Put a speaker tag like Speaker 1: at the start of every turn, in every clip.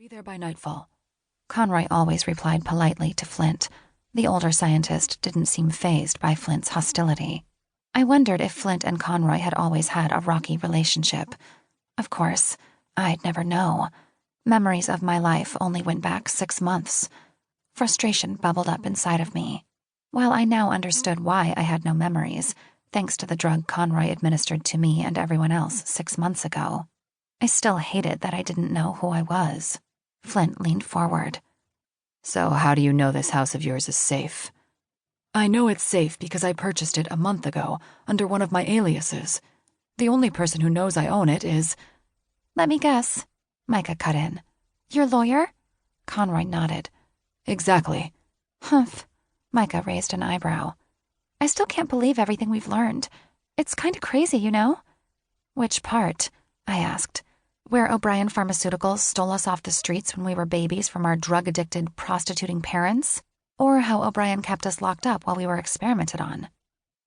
Speaker 1: be there by nightfall." Conroy always replied politely to Flint. The older scientist didn't seem fazed by Flint's hostility. I wondered if Flint and Conroy had always had a rocky relationship. Of course, I'd never know. Memories of my life only went back 6 months. Frustration bubbled up inside of me. While I now understood why I had no memories, thanks to the drug Conroy administered to me and everyone else 6 months ago, I still hated that I didn't know who I was. Flint leaned forward.
Speaker 2: "So how do you know this house of yours is safe?"
Speaker 1: "I know it's safe because I purchased it a month ago under one of my aliases. The only person who knows I own it is—"
Speaker 3: "Let me guess," Micah cut in. "Your lawyer?"
Speaker 1: Conroy nodded. "Exactly."
Speaker 3: "Humph."
Speaker 1: Micah raised an eyebrow.
Speaker 3: "I still can't believe everything we've learned. It's kind of crazy, you know?"
Speaker 1: "Which part?" I asked. "Where O'Brien Pharmaceuticals stole us off the streets when we were babies from our drug-addicted, prostituting parents? Or how O'Brien kept us locked up while we were experimented on?"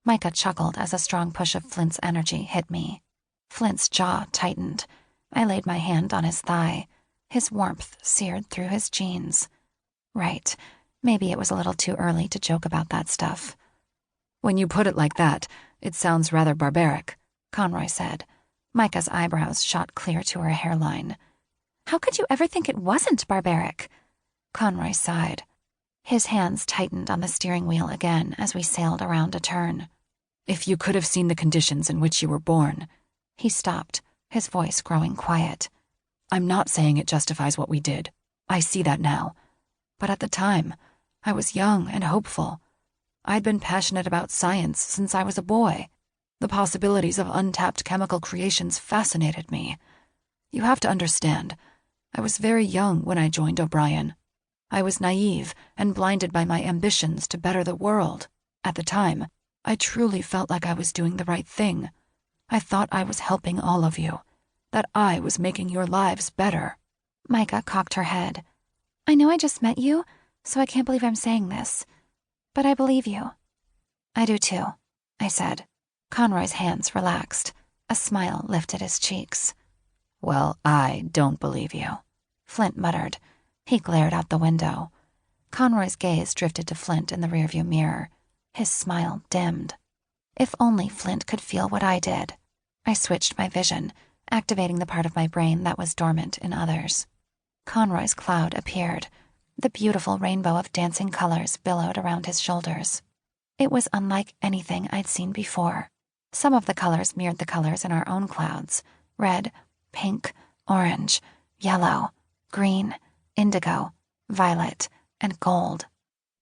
Speaker 1: Micah chuckled as a strong push of Flint's energy hit me. Flint's jaw tightened. I laid my hand on his thigh. His warmth seared through his jeans. Right, maybe it was a little too early to joke about that stuff. "When you put it like that, it sounds rather barbaric," Conroy said. Micah's eyebrows shot clear to her hairline.
Speaker 3: "How could you ever think it wasn't barbaric?"
Speaker 1: Conroy sighed. His hands tightened on the steering wheel again as we sailed around a turn. "If you could have seen the conditions in which you were born—" He stopped, his voice growing quiet. "I'm not saying it justifies what we did. I see that now. But at the time, I was young and hopeful. I'd been passionate about science since I was a boy. The possibilities of untapped chemical creations fascinated me. You have to understand, I was very young when I joined O'Brien. I was naive and blinded by my ambitions to better the world. At the time, I truly felt like I was doing the right thing. I thought I was helping all of you, that I was making your lives better."
Speaker 3: Micah cocked her head. "I know I just met you, so I can't believe I'm saying this. But I believe you."
Speaker 1: "I do too," I said. Conroy's hands relaxed. A smile lifted his cheeks. "Well, I don't believe you," Flint muttered. He glared out the window. Conroy's gaze drifted to Flint in the rearview mirror. His smile dimmed. If only Flint could feel what I did. I switched my vision, activating the part of my brain that was dormant in others. Conroy's cloud appeared. The beautiful rainbow of dancing colors billowed around his shoulders. It was unlike anything I'd seen before. Some of the colors mirrored the colors in our own clouds: red, pink, orange, yellow, green, indigo, violet, and gold.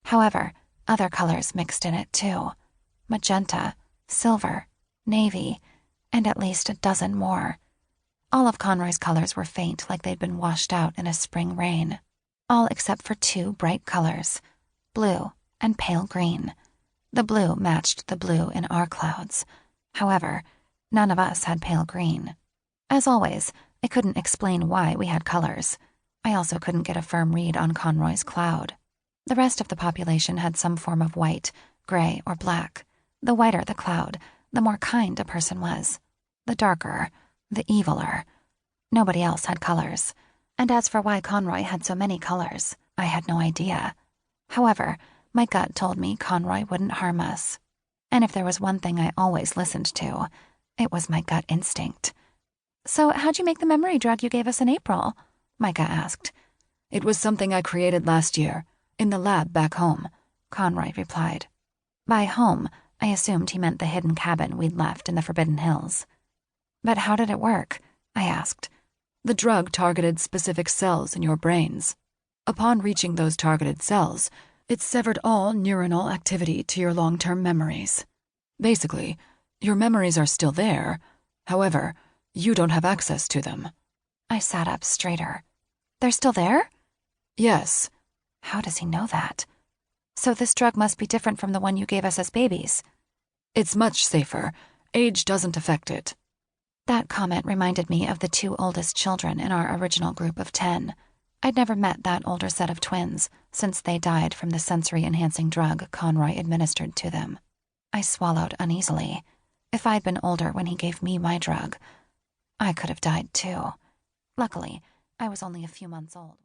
Speaker 1: However, other colors mixed in it too: magenta, silver, navy, and at least a dozen more. All of Conroy's colors were faint, like they'd been washed out in a spring rain. All except for 2 bright colors: blue and pale green. The blue matched the blue in our clouds. However, none of us had pale green. As always, I couldn't explain why we had colors. I also couldn't get a firm read on Conroy's cloud. The rest of the population had some form of white, gray, or black. The whiter the cloud, the more kind a person was. The darker, the eviler. Nobody else had colors. And as for why Conroy had so many colors, I had no idea. However, my gut told me Conroy wouldn't harm us. And if there was one thing I always listened to, it was my gut instinct.
Speaker 3: "So how'd you make the memory drug you gave us in April?"
Speaker 1: Micah asked. "It was something I created last year, in the lab back home," Conroy replied. By home, I assumed he meant the hidden cabin we'd left in the Forbidden Hills. "But how did it work?" I asked. "The drug targeted specific cells in your brains. Upon reaching those targeted cells, it severed all neuronal activity to your long-term memories. Basically, your memories are still there. However, you don't have access to them." I sat up straighter.
Speaker 3: "They're still there?"
Speaker 1: "Yes."
Speaker 3: How does he know that? "So this drug must be different from the one you gave us as babies."
Speaker 1: "It's much safer. Age doesn't affect it." That comment reminded me of the 2 oldest children in our original group of 10. I'd never met that older set of twins since they died from the sensory-enhancing drug Conroy administered to them. I swallowed uneasily. If I'd been older when he gave me my drug, I could have died too. Luckily, I was only a few months old.